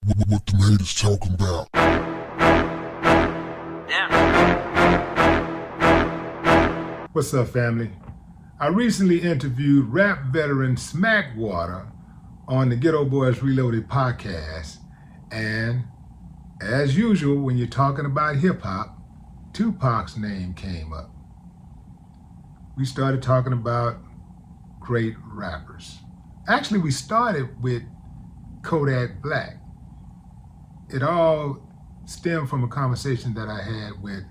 What the haters talking about? What's up, family? I recently interviewed rap veteran Smackwater on the Ghetto Boys Reloaded podcast, and as usual, when you're talking about hip-hop, Tupac's name came up. We started talking about great rappers. Actually, we started with Kodak Black. It all stemmed from a conversation that I had with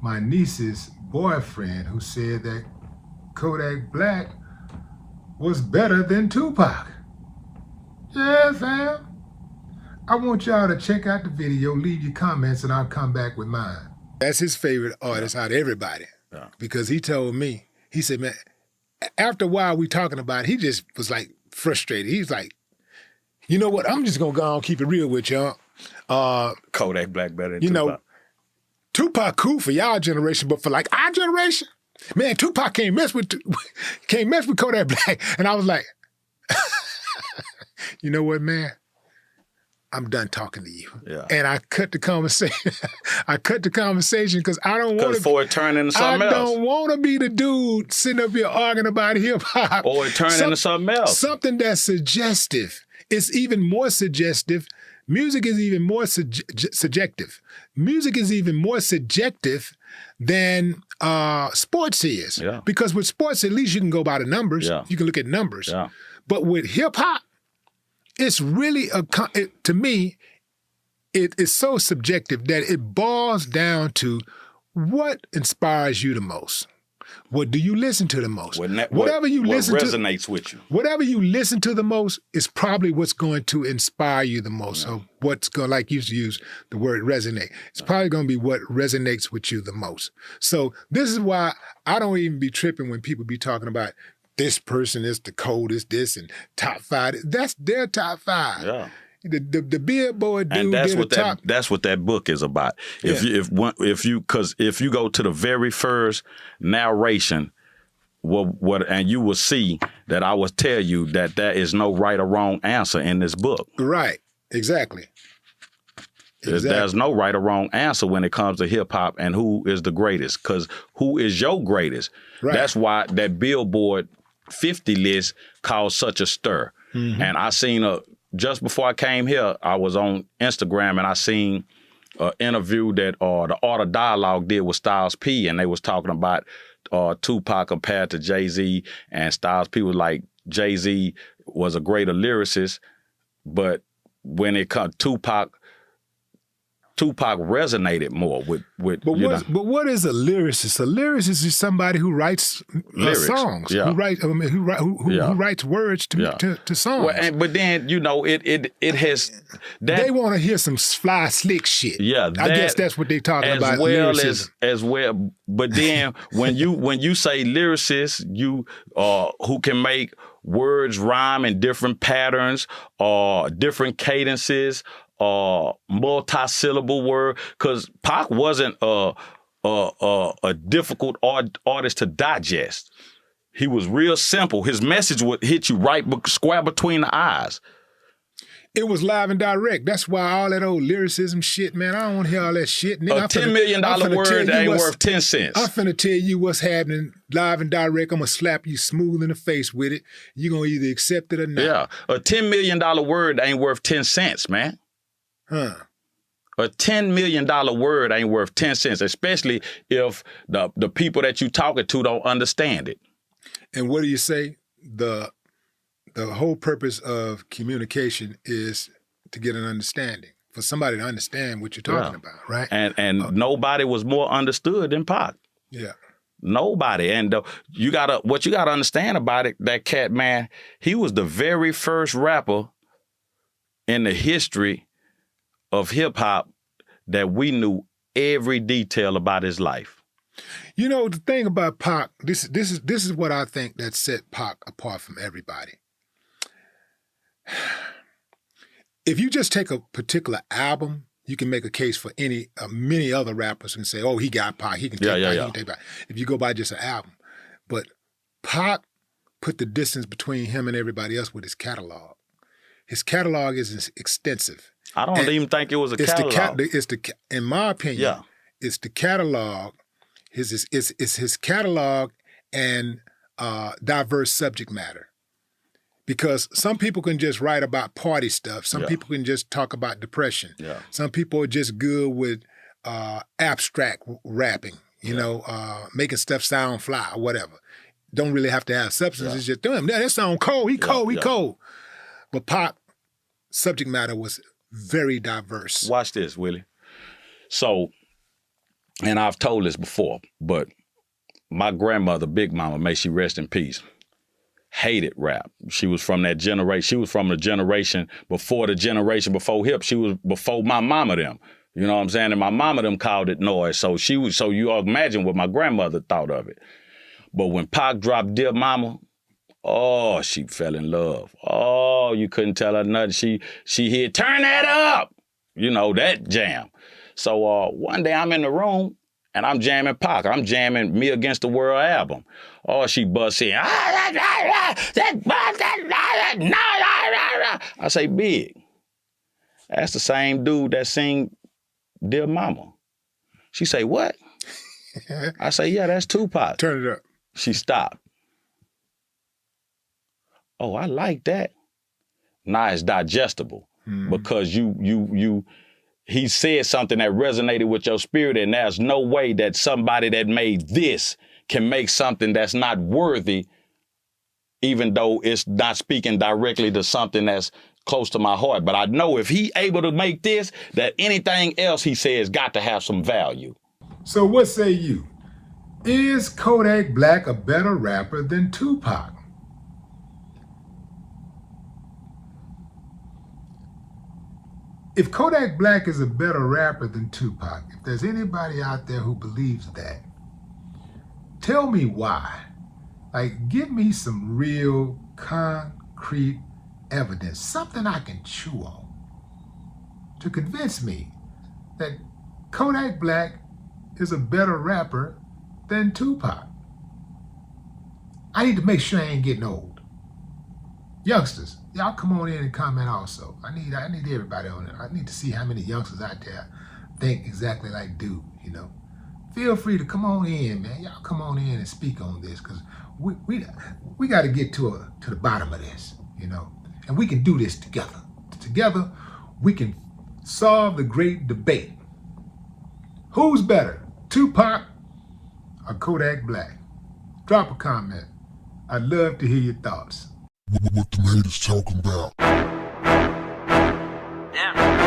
my niece's boyfriend, who said that Kodak Black was better than Tupac. Yeah, fam. I want y'all to check out the video, leave your comments, and I'll come back with mine. That's his favorite artist out of everybody. Yeah. Because he told me, he said, man, after a while we talking about it, he just was like frustrated. He's like, you know what, I'm just gonna go on keep it real with y'all. Kodak Black better than you Tupac. know, Tupac cool for y'all generation, but for like our generation, man, Tupac can't mess with Kodak Black. And I was like, you know what, man? I'm done talking to you. Yeah. And I cut the conversation. I cut the conversation because I don't want to. Because for it turned into something I else. don't want to be the dude sitting up here arguing about hip hop. Or it turned into something else. Something that's suggestive. It's even more suggestive. Music is even more subjective. Music is even more subjective than sports is. Yeah. Because with sports, at least you can go by the numbers. Yeah. You can look at numbers. Yeah. But with hip hop, it's really to me, it is so subjective that it boils down to what inspires you the most. What do you listen to the most? What resonates with you. Whatever you listen to the most is probably what's going to inspire you the most. So what's going, like you used to use the word resonate, it's probably going to be what resonates with you the most. So this is why I don't even be tripping when people be talking about this person is the coldest, this and top five. That's their top five. Yeah. The Billboard dude And that's did what the top. that's what that book is about. If you go to the very first narration, and you will see that I will tell you that there is no right or wrong answer in this book. Right. Exactly. There's no right or wrong answer when it comes to hip hop and who is the greatest. Because who is your greatest? Right. That's why that Billboard 50 list caused such a stir. Mm-hmm. And I seen just before I came here, I was on Instagram and I seen an interview that the Art of Dialogue did with Styles P, and they was talking about Tupac compared to Jay-Z, and Styles P was like, Jay-Z was a greater lyricist, but when it comes Tupac resonated more with But what is a lyricist? A lyricist is somebody who writes songs, yeah. who writes words to songs. Well, but then it has that they want to hear some fly slick shit. Yeah, I guess that's what they talking about. As well. But then when you say lyricist, you who can make words rhyme in different patterns or different cadences. Multi-syllable word, because Pac wasn't a difficult artist to digest. He was real simple. His message would hit you right square between the eyes. It was live and direct. That's why all that old lyricism shit, man, I don't want to hear all that shit. Nigga, a $10 million word ain't worth 10 cents. I'm finna tell you what's happening live and direct. I'm going to slap you smooth in the face with it. You're going to either accept it or not. Yeah, a $10 million word ain't worth 10 cents, man. Huh. A $10 million word ain't worth 10 cents, especially if the people that you talking to don't understand it. And what do you say? The whole purpose of communication is to get an understanding, for somebody to understand what you're talking about, right? And nobody was more understood than Pac. Yeah. Nobody. And what you gotta understand about it, that cat, man, he was the very first rapper in the history of hip hop that we knew every detail about his life. You know, the thing about Pac, this is what I think that set Pac apart from everybody. If you just take a particular album, you can make a case for many other rappers and say, oh, he got Pac, he can take Pac, he can take Pac. If you go by just an album. But Pac put the distance between him and everybody else with his catalog. His catalog is extensive. I don't even think it was a catalog. In my opinion, it's the catalog. It's his catalog and diverse subject matter. Because some people can just write about party stuff. Some people can just talk about depression. Yeah. Some people are just good with abstract rapping, you know, making stuff sound fly or whatever. Don't really have to have substance. It's just, damn, that sound cold. He cold. But Pop, subject matter was very diverse. Watch this, Willie. So, and I've told this before, but my grandmother, Big Mama, may she rest in peace, hated rap. She was from that generation. She was from the generation before hip. She was before my mama them. You know what I'm saying? And my mama them called it noise. So you all imagine what my grandmother thought of it. But when Pac dropped Dear Mama, oh, she fell in love. Oh, you couldn't tell her nothing. She hit, turn that up. You know, that jam. So one day I'm in the room and I'm jamming Pac. I'm jamming Me Against the World album. Oh, she busts in. I say, Big, that's the same dude that sing Dear Mama. She say, what? I say, yeah, that's Tupac. Turn it up. She stopped. Oh, I like that. Now it's digestible because he said something that resonated with your spirit, and there's no way that somebody that made this can make something that's not worthy, even though it's not speaking directly to something that's close to my heart. But I know if he able to make this, that anything else he says got to have some value. So what say you? Is Kodak Black a better rapper than Tupac? If Kodak Black is a better rapper than Tupac, if there's anybody out there who believes that, tell me why. Like, give me some real concrete evidence, something I can chew on to convince me that Kodak Black is a better rapper than Tupac. I need to make sure I ain't getting old. Youngsters, y'all come on in and comment also. I need everybody on it. I need to see how many youngsters out there think exactly like dude, you know. Feel free to come on in, man. Y'all come on in and speak on this, because we got to get to the bottom of this, you know. And we can do this together. Together, we can solve the great debate. Who's better, Tupac or Kodak Black? Drop a comment. I'd love to hear your thoughts. What the haters talking about? Yeah.